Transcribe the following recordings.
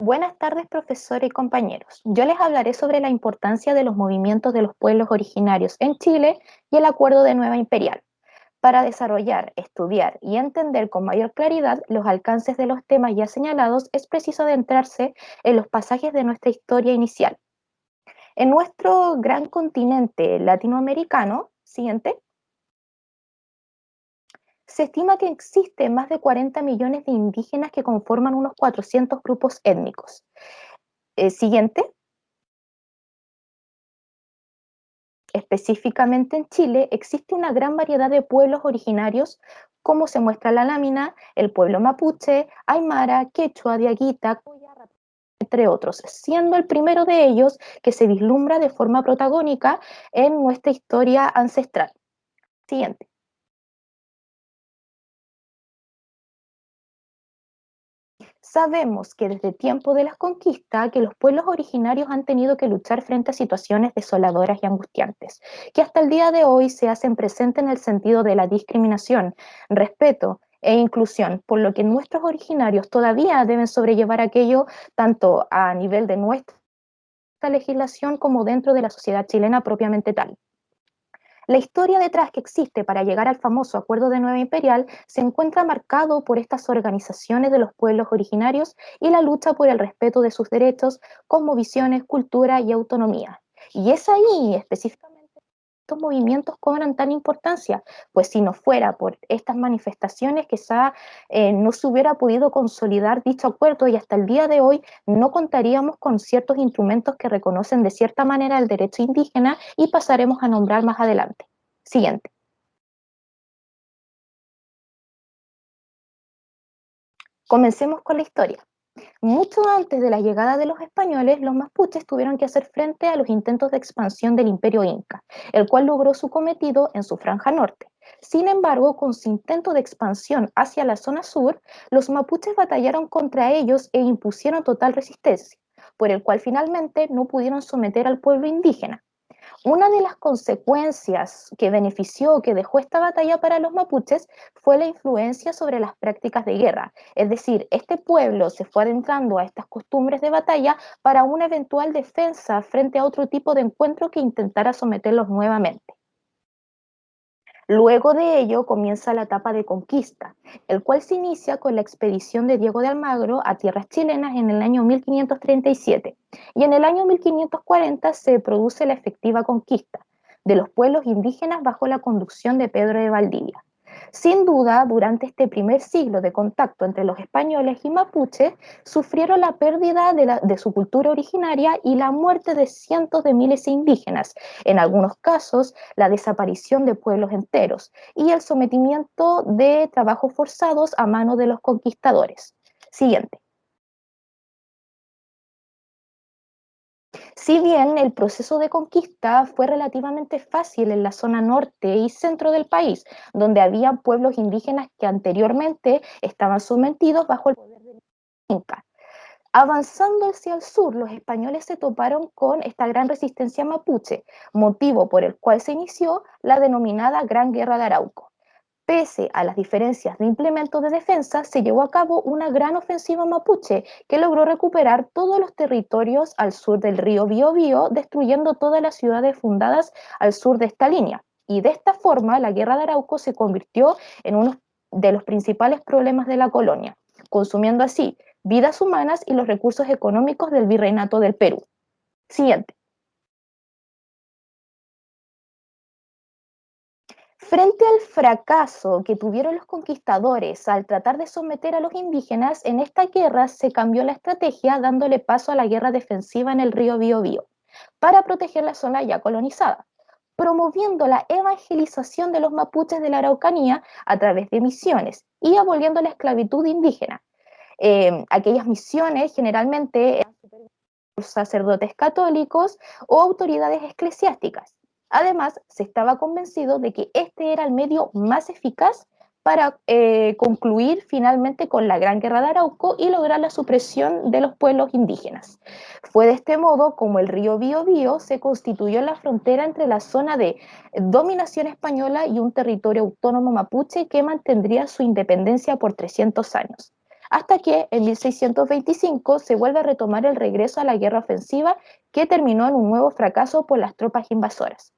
Buenas tardes, profesor y compañeros. Yo les hablaré sobre la importancia de los movimientos de los pueblos originarios en Chile y el Acuerdo de Nueva Imperial, para desarrollar, estudiar y entender con mayor claridad los alcances de los temas ya señalados. Es preciso adentrarse en los pasajes de nuestra historia inicial. En nuestro gran continente latinoamericano, siguiente, se estima que existen más de 40 millones de indígenas que conforman unos 400 grupos étnicos. Siguiente. Específicamente en Chile existe una gran variedad de pueblos originarios, como se muestra en la lámina: el pueblo mapuche, aymara, quechua, diaguita, entre otros, siendo el primero de ellos que se vislumbra de forma protagónica en nuestra historia ancestral. Siguiente. Sabemos que desde tiempo de la conquista que los pueblos originarios han tenido que luchar frente a situaciones desoladoras y angustiantes, que hasta el día de hoy se hacen presentes en el sentido de la discriminación, respeto e inclusión, por lo que nuestros originarios todavía deben sobrellevar aquello tanto a nivel de nuestra legislación como dentro de la sociedad chilena propiamente tal. La historia detrás que existe para llegar al famoso Acuerdo de Nueva Imperial se encuentra marcado por estas organizaciones de los pueblos originarios y la lucha por el respeto de sus derechos, cosmovisiones, cultura y autonomía. Y es ahí específicamente estos movimientos cobran tan importancia, pues si no fuera por estas manifestaciones quizá no se hubiera podido consolidar dicho acuerdo, y hasta el día de hoy no contaríamos con ciertos instrumentos que reconocen de cierta manera el derecho indígena, y pasaremos a nombrar más adelante. Siguiente. Comencemos con la historia. Mucho antes de la llegada de los españoles, los mapuches tuvieron que hacer frente a los intentos de expansión del imperio inca, el cual logró su cometido en su franja norte. Sin embargo, con su intento de expansión hacia la zona sur, los mapuches batallaron contra ellos e impusieron total resistencia, por el cual finalmente no pudieron someter al pueblo indígena. Una de las consecuencias que benefició, que dejó esta batalla para los mapuches, fue la influencia sobre las prácticas de guerra. Es decir, este pueblo se fue adentrando a estas costumbres de batalla para una eventual defensa frente a otro tipo de encuentro que intentara someterlos nuevamente. Luego de ello comienza la etapa de conquista, el cual se inicia con la expedición de Diego de Almagro a tierras chilenas en el año 1537, y en el año 1540 se produce la efectiva conquista de los pueblos indígenas bajo la conducción de Pedro de Valdivia. Sin duda, durante este primer siglo de contacto entre los españoles y mapuches, sufrieron la pérdida de su cultura originaria y la muerte de cientos de miles de indígenas, en algunos casos la desaparición de pueblos enteros y el sometimiento de trabajos forzados a mano de los conquistadores. Siguiente. Si bien el proceso de conquista fue relativamente fácil en la zona norte y centro del país, donde había pueblos indígenas que anteriormente estaban sometidos bajo el poder del Inca. Avanzando hacia el sur, los españoles se toparon con esta gran resistencia mapuche, motivo por el cual se inició la denominada Gran Guerra de Arauco. Pese a las diferencias de implementos de defensa, se llevó a cabo una gran ofensiva mapuche que logró recuperar todos los territorios al sur del río Biobío, destruyendo todas las ciudades fundadas al sur de esta línea. Y de esta forma, la Guerra de Arauco se convirtió en uno de los principales problemas de la colonia, consumiendo así vidas humanas y los recursos económicos del virreinato del Perú. Siguiente. Frente al fracaso que tuvieron los conquistadores al tratar de someter a los indígenas, en esta guerra se cambió la estrategia, dándole paso a la guerra defensiva en el río Biobío para proteger la zona ya colonizada, promoviendo la evangelización de los mapuches de la Araucanía a través de misiones y aboliendo la esclavitud indígena. Aquellas misiones generalmente eran por sacerdotes católicos o autoridades eclesiásticas. Además, se estaba convencido de que este era el medio más eficaz para concluir finalmente con la Gran Guerra de Arauco y lograr la supresión de los pueblos indígenas. Fue de este modo como el río Biobío se constituyó en la frontera entre la zona de dominación española y un territorio autónomo mapuche que mantendría su independencia por 300 años. hasta que en 1625 se vuelve a retomar el regreso a la guerra ofensiva que terminó en un nuevo fracaso por las tropas invasoras.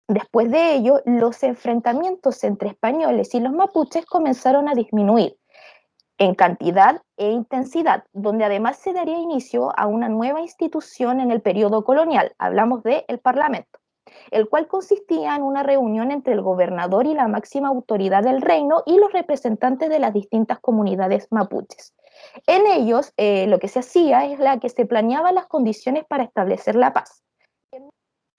Después de ello, los enfrentamientos entre españoles y los mapuches comenzaron a disminuir en cantidad e intensidad, donde además se daría inicio a una nueva institución en el periodo colonial, hablamos del Parlamento, el cual consistía en una reunión entre el gobernador y la máxima autoridad del reino y los representantes de las distintas comunidades mapuches. En ellos, lo que se hacía es la que se planeaban las condiciones para establecer la paz.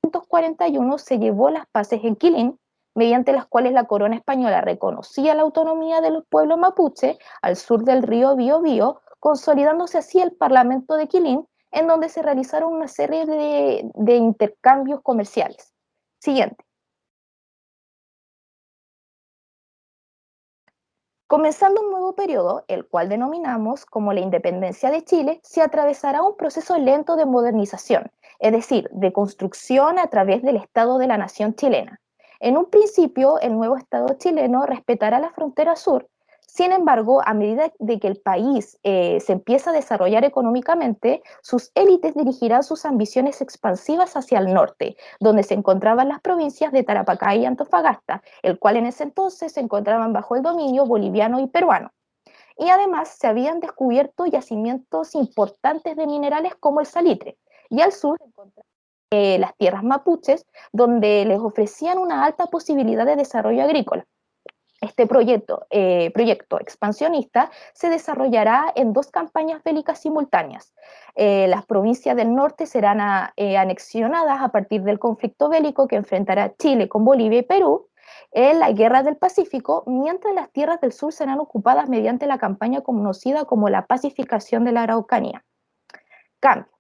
1941 se llevó las paces en Quilín, mediante las cuales la corona española reconocía la autonomía de los pueblos mapuche al sur del río Biobío, consolidándose así el Parlamento de Quilín, en donde se realizaron una serie de intercambios comerciales. Siguiente. Comenzando un nuevo periodo, el cual denominamos como la independencia de Chile, se atravesará un proceso lento de modernización, es decir, de construcción a través del Estado de la Nación chilena. En un principio, el nuevo Estado chileno respetará la frontera sur. Sin embargo, a medida de que el país se empieza a desarrollar económicamente, sus élites dirigirán sus ambiciones expansivas hacia el norte, donde se encontraban las provincias de Tarapacá y Antofagasta, el cual en ese entonces se encontraban bajo el dominio boliviano y peruano. Y además se habían descubierto yacimientos importantes de minerales como el salitre. Y al sur se encontraban las tierras mapuches, donde les ofrecían una alta posibilidad de desarrollo agrícola. Este proyecto expansionista se desarrollará en dos campañas bélicas simultáneas. Las provincias del norte serán anexionadas a partir del conflicto bélico que enfrentará Chile con Bolivia y Perú en la Guerra del Pacífico, mientras las tierras del sur serán ocupadas mediante la campaña conocida como la Pacificación de la Araucanía. Cambio.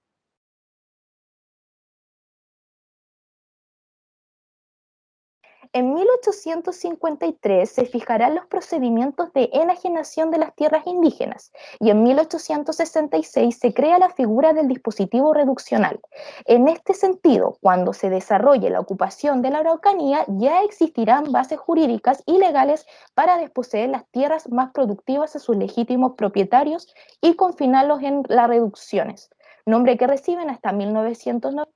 En 1853 se fijarán los procedimientos de enajenación de las tierras indígenas y en 1866 se crea la figura del dispositivo reduccional. En este sentido, cuando se desarrolle la ocupación de la Araucanía, ya existirán bases jurídicas y legales para desposeer las tierras más productivas a sus legítimos propietarios y confinarlos en las reducciones, nombre que reciben hasta 1990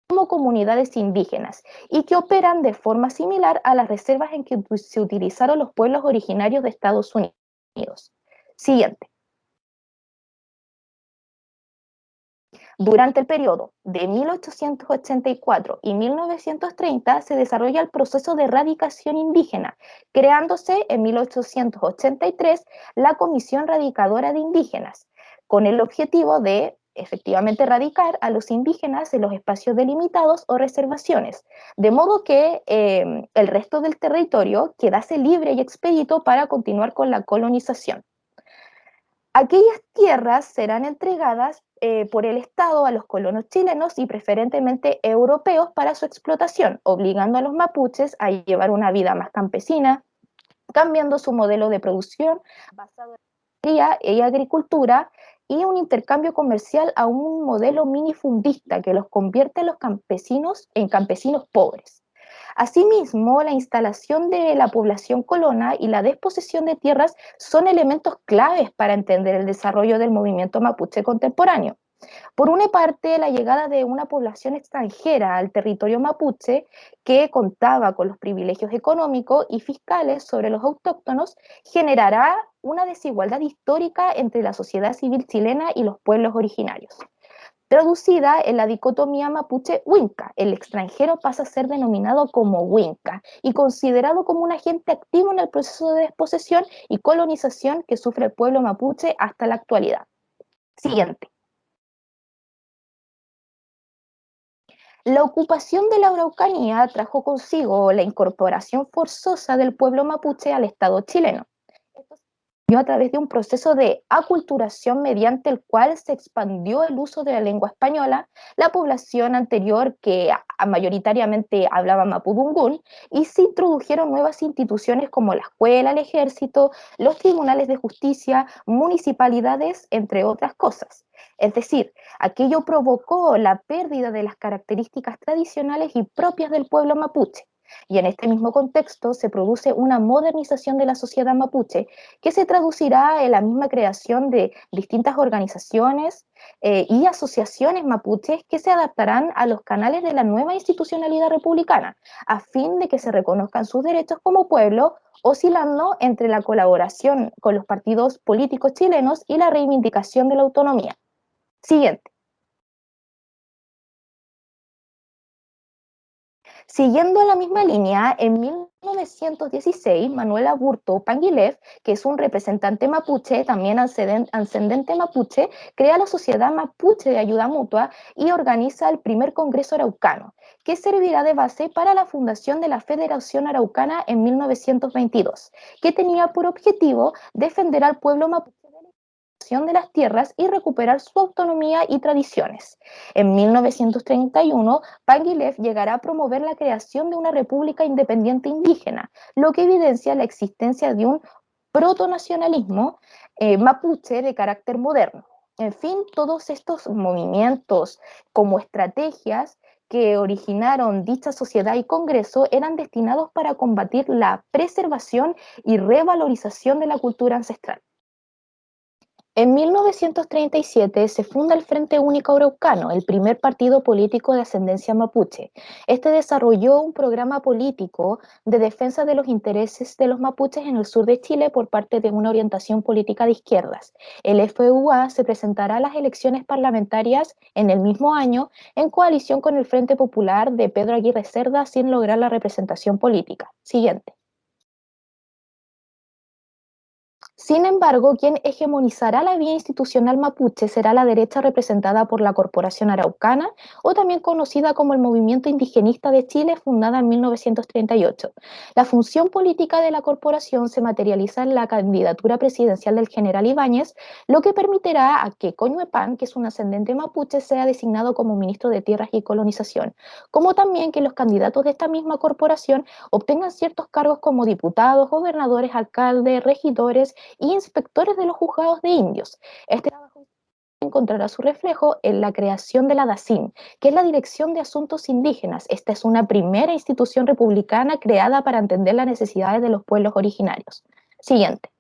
como comunidades indígenas y que operan de forma similar a las reservas en que se utilizaron los pueblos originarios de Estados Unidos. Siguiente. Durante el periodo de 1884 y 1930 se desarrolla el proceso de erradicación indígena, creándose en 1883 la Comisión Radicadora de Indígenas, con el objetivo de efectivamente erradicar a los indígenas en los espacios delimitados o reservaciones, de modo que el resto del territorio quedase libre y expedito para continuar con la colonización. Aquellas tierras serán entregadas por el Estado a los colonos chilenos y preferentemente europeos para su explotación, obligando a los mapuches a llevar una vida más campesina, cambiando su modelo de producción basado en la y agricultura y un intercambio comercial a un modelo minifundista que los convierte a los campesinos en campesinos pobres. Asimismo, la instalación de la población colona y la desposesión de tierras son elementos claves para entender el desarrollo del movimiento mapuche contemporáneo. Por una parte, la llegada de una población extranjera al territorio mapuche, que contaba con los privilegios económicos y fiscales sobre los autóctonos, generará una desigualdad histórica entre la sociedad civil chilena y los pueblos originarios. Traducida en la dicotomía mapuche-huinca, el extranjero pasa a ser denominado como huinca y considerado como un agente activo en el proceso de desposesión y colonización que sufre el pueblo mapuche hasta la actualidad. Siguiente. La ocupación de la Araucanía trajo consigo la incorporación forzosa del pueblo mapuche al Estado chileno. Esto se dio a través de un proceso de aculturación mediante el cual se expandió el uso de la lengua española, la población anterior que mayoritariamente hablaba mapudungún, y se introdujeron nuevas instituciones como la escuela, el ejército, los tribunales de justicia, municipalidades, entre otras cosas. Es decir, aquello provocó la pérdida de las características tradicionales y propias del pueblo mapuche. Y en este mismo contexto se produce una modernización de la sociedad mapuche que se traducirá en la misma creación de distintas organizaciones y asociaciones mapuches que se adaptarán a los canales de la nueva institucionalidad republicana, a fin de que se reconozcan sus derechos como pueblo, oscilando entre la colaboración con los partidos políticos chilenos y la reivindicación de la autonomía. Siguiente. Siguiendo la misma línea, en 1916, Manuel Aburto Panguilef, que es un representante mapuche, también ascendente mapuche, crea la Sociedad Mapuche de Ayuda Mutua y organiza el primer Congreso Araucano, que servirá de base para la fundación de la Federación Araucana en 1922, que tenía por objetivo defender al pueblo mapuche de las tierras y recuperar su autonomía y tradiciones. En 1931, Panguilef llegará a promover la creación de una república independiente indígena, lo que evidencia la existencia de un protonacionalismo mapuche de carácter moderno. En fin, todos estos movimientos como estrategias que originaron dicha sociedad y congreso eran destinados para combatir la preservación y revalorización de la cultura ancestral. En 1937 se funda el Frente Único Araucano, el primer partido político de ascendencia mapuche. Este desarrolló un programa político de defensa de los intereses de los mapuches en el sur de Chile por parte de una orientación política de izquierdas. El FUA se presentará a las elecciones parlamentarias en el mismo año en coalición con el Frente Popular de Pedro Aguirre Cerda sin lograr la representación política. Siguiente. Sin embargo, quien hegemonizará la vía institucional mapuche será la derecha representada por la Corporación Araucana, o también conocida como el Movimiento Indigenista de Chile, fundada en 1938. La función política de la corporación se materializa en la candidatura presidencial del general Ibáñez, lo que permitirá a que Coñuepan, que es un ascendente mapuche, sea designado como ministro de Tierras y Colonización, como también que los candidatos de esta misma corporación obtengan ciertos cargos como diputados, gobernadores, alcaldes, regidores y inspectores de los juzgados de indios. Este trabajo encontrará su reflejo en la creación de la DACIN, que es la Dirección de Asuntos Indígenas. Esta es una primera institución republicana creada para entender las necesidades de los pueblos originarios. Siguiente.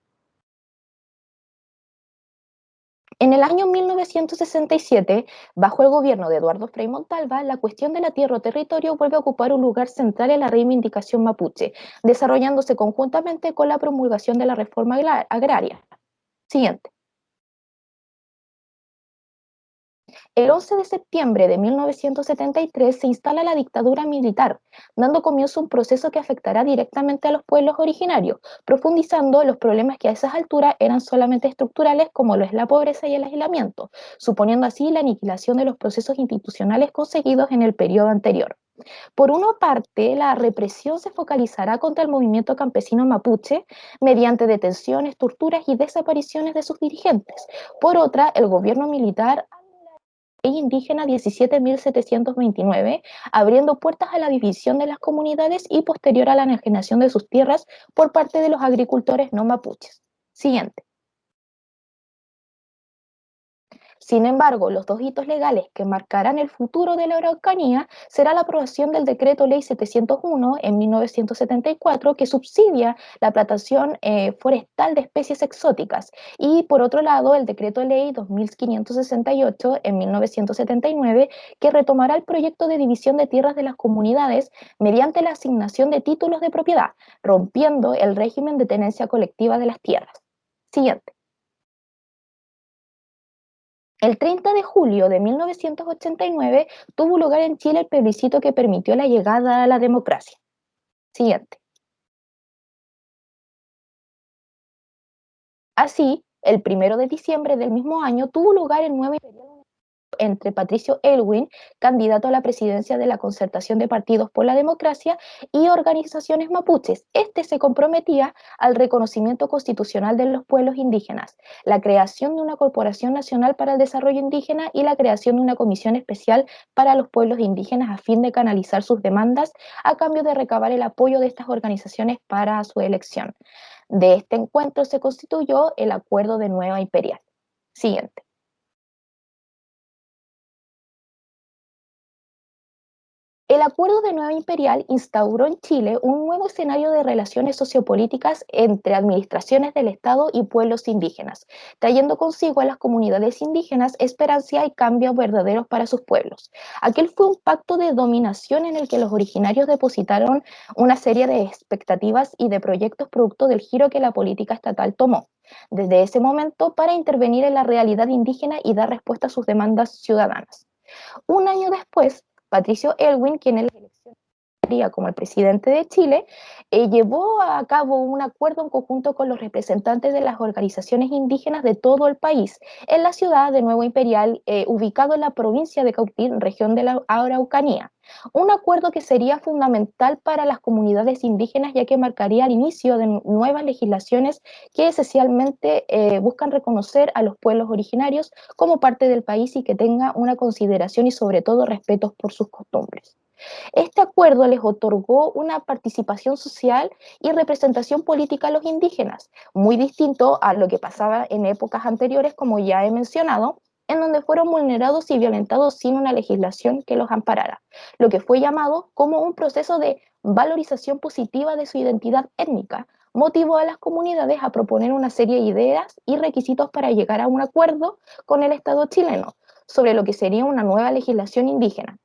En el año 1967, bajo el gobierno de Eduardo Frei Montalva, la cuestión de la tierra o territorio vuelve a ocupar un lugar central en la reivindicación mapuche, desarrollándose conjuntamente con la promulgación de la reforma agraria. Siguiente. El 11 de septiembre de 1973 se instala la dictadura militar, dando comienzo a un proceso que afectará directamente a los pueblos originarios, profundizando los problemas que a esas alturas eran solamente estructurales, como lo es la pobreza y el aislamiento, suponiendo así la aniquilación de los procesos institucionales conseguidos en el periodo anterior. Por una parte, la represión se focalizará contra el movimiento campesino mapuche mediante detenciones, torturas y desapariciones de sus dirigentes. Por otra, el gobierno militar Ley Indígena 17.729, abriendo puertas a la división de las comunidades y posterior a la enajenación de sus tierras por parte de los agricultores no mapuches. Siguiente. Sin embargo, los dos hitos legales que marcarán el futuro de la Araucanía será la aprobación del Decreto Ley 701 en 1974, que subsidia la plantación forestal de especies exóticas, y por otro lado el Decreto Ley 2568 en 1979, que retomará el proyecto de división de tierras de las comunidades mediante la asignación de títulos de propiedad, rompiendo el régimen de tenencia colectiva de las tierras. Siguiente. El 30 de julio de 1989 tuvo lugar en Chile el plebiscito que permitió la llegada a la democracia. Siguiente. Así, el 1 de diciembre del mismo año tuvo lugar el nuevo entre Patricio Elwin, candidato a la presidencia de la Concertación de Partidos por la Democracia, y organizaciones mapuches. Este se comprometía al reconocimiento constitucional de los pueblos indígenas, la creación de una Corporación Nacional para el Desarrollo Indígena y la creación de una comisión especial para los pueblos indígenas a fin de canalizar sus demandas a cambio de recabar el apoyo de estas organizaciones para su elección. De este encuentro se constituyó el Acuerdo de Nueva Imperial. Siguiente. El Acuerdo de Nueva Imperial instauró en Chile un nuevo escenario de relaciones sociopolíticas entre administraciones del Estado y pueblos indígenas, trayendo consigo a las comunidades indígenas esperanza y cambios verdaderos para sus pueblos. Aquel fue un pacto de dominación en el que los originarios depositaron una serie de expectativas y de proyectos producto del giro que la política estatal tomó desde ese momento para intervenir en la realidad indígena y dar respuesta a sus demandas ciudadanas. Un año después, Patricio Elwin, quien en las elecciones como el presidente de Chile, llevó a cabo un acuerdo en conjunto con los representantes de las organizaciones indígenas de todo el país, en la ciudad de Nuevo Imperial, ubicado en la provincia de Cautín, región de la Araucanía. Un acuerdo que sería fundamental para las comunidades indígenas, ya que marcaría el inicio de nuevas legislaciones que esencialmente buscan reconocer a los pueblos originarios como parte del país y que tenga una consideración y sobre todo respeto por sus costumbres. Este acuerdo les otorgó una participación social y representación política a los indígenas, muy distinto a lo que pasaba en épocas anteriores, como ya he mencionado, en donde fueron vulnerados y violentados sin una legislación que los amparara, lo que fue llamado como un proceso de valorización positiva de su identidad étnica, motivó a las comunidades a proponer una serie de ideas y requisitos para llegar a un acuerdo con el Estado chileno sobre lo que sería una nueva legislación indígena.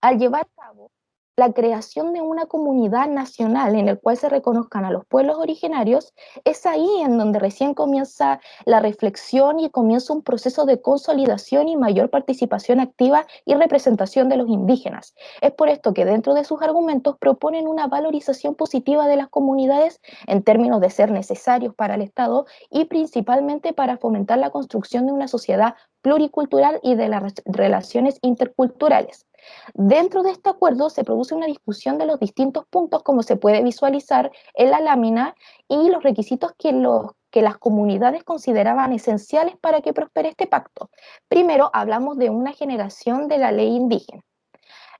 Al llevar a cabo la creación de una comunidad nacional en el cual se reconozcan a los pueblos originarios, es ahí en donde recién comienza la reflexión y comienza un proceso de consolidación y mayor participación activa y representación de los indígenas. Es por esto que dentro de sus argumentos proponen una valorización positiva de las comunidades en términos de ser necesarios para el Estado y principalmente para fomentar la construcción de una sociedad pluricultural y de las relaciones interculturales. Dentro de este acuerdo se produce una discusión de los distintos puntos, como se puede visualizar en la lámina, y los requisitos que las comunidades consideraban esenciales para que prospere este pacto. Primero, hablamos de una generación de la ley indígena.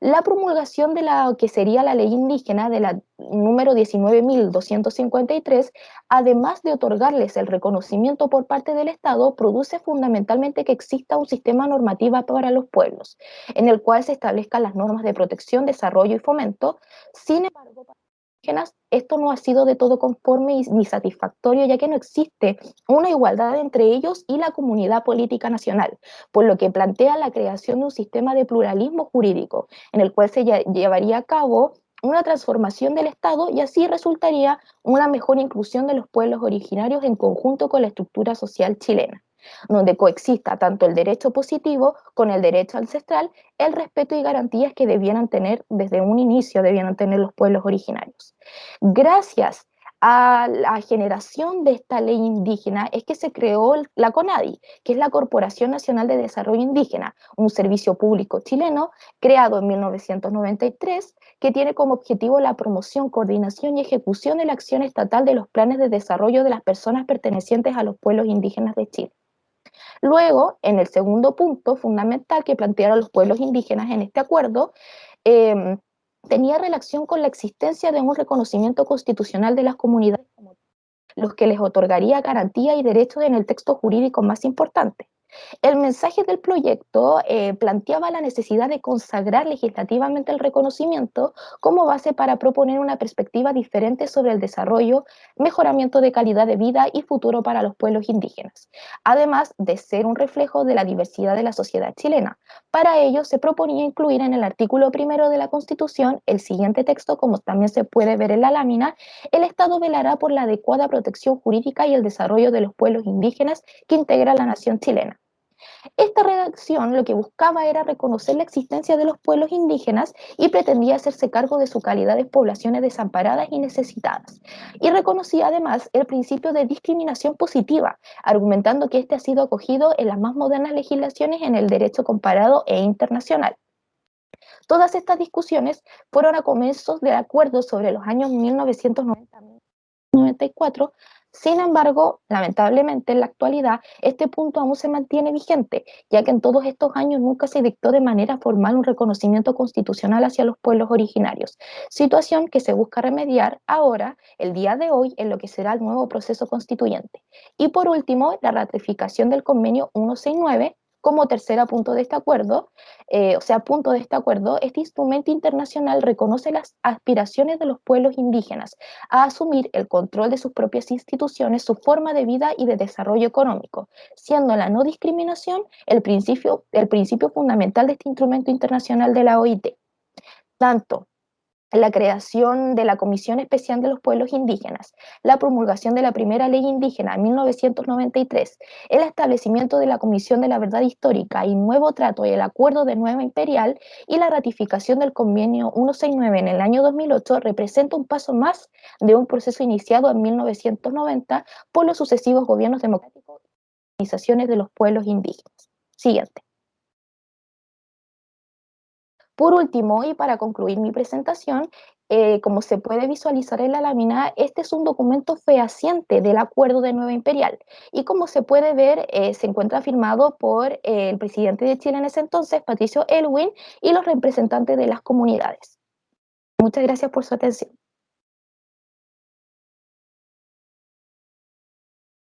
La promulgación de la que sería la ley indígena de la número 19.253, además de otorgarles el reconocimiento por parte del Estado, produce fundamentalmente que exista un sistema normativo para los pueblos, en el cual se establezcan las normas de protección, desarrollo y fomento. Sin embargo, para los indígenas esto no ha sido de todo conforme ni satisfactorio, ya que no existe una igualdad entre ellos y la comunidad política nacional, por lo que plantea la creación de un sistema de pluralismo jurídico en el cual se llevaría a cabo una transformación del Estado y así resultaría una mejor inclusión de los pueblos originarios en conjunto con la estructura social chilena, donde coexista tanto el derecho positivo con el derecho ancestral, el respeto y garantías que debieran tener desde un inicio, debieran tener los pueblos originarios. Gracias a la generación de esta ley indígena es que se creó la CONADI, que es la Corporación Nacional de Desarrollo Indígena, un servicio público chileno creado en 1993 que tiene como objetivo la promoción, coordinación y ejecución de la acción estatal de los planes de desarrollo de las personas pertenecientes a los pueblos indígenas de Chile. Luego, en el segundo punto fundamental que plantearon los pueblos indígenas en este acuerdo, eh, tenía relación con la existencia de un reconocimiento constitucional de las comunidades, los que les otorgaría garantía y derechos en el texto jurídico más importante. El mensaje del proyecto planteaba la necesidad de consagrar legislativamente el reconocimiento como base para proponer una perspectiva diferente sobre el desarrollo, mejoramiento de calidad de vida y futuro para los pueblos indígenas, además de ser un reflejo de la diversidad de la sociedad chilena. Para ello se proponía incluir en el artículo primero de la Constitución el siguiente texto, como también se puede ver en la lámina: el Estado velará por la adecuada protección jurídica y el desarrollo de los pueblos indígenas que integra la nación chilena. Esta redacción lo que buscaba era reconocer la existencia de los pueblos indígenas y pretendía hacerse cargo de su calidad de poblaciones desamparadas y necesitadas. Y reconocía además el principio de discriminación positiva, argumentando que este ha sido acogido en las más modernas legislaciones en el derecho comparado e internacional. Todas estas discusiones fueron a comienzos del acuerdo sobre los años 1990-1994. Sin embargo, lamentablemente en la actualidad este punto aún se mantiene vigente, ya que en todos estos años nunca se dictó de manera formal un reconocimiento constitucional hacia los pueblos originarios, situación que se busca remediar ahora, el día de hoy, en lo que será el nuevo proceso constituyente. Y por último, la ratificación del convenio 169 Como tercera punto de este acuerdo, punto de este acuerdo, este instrumento internacional reconoce las aspiraciones de los pueblos indígenas a asumir el control de sus propias instituciones, su forma de vida y de desarrollo económico, siendo la no discriminación el principio fundamental de este instrumento internacional de la OIT. Tanto la creación de la Comisión Especial de los Pueblos Indígenas, la promulgación de la primera ley indígena en 1993, el establecimiento de la Comisión de la Verdad Histórica y Nuevo Trato y el Acuerdo de Nueva Imperial y la ratificación del Convenio 169 en el año 2008 representa un paso más de un proceso iniciado en 1990 por los sucesivos gobiernos democráticos y organizaciones de los pueblos indígenas. Siguiente. Por último, y para concluir mi presentación, como se puede visualizar en la lámina, este es un documento fehaciente del Acuerdo de Nueva Imperial y como se puede ver, se encuentra firmado por el presidente de Chile en ese entonces, Patricio Aylwin, y los representantes de las comunidades. Muchas gracias por su atención.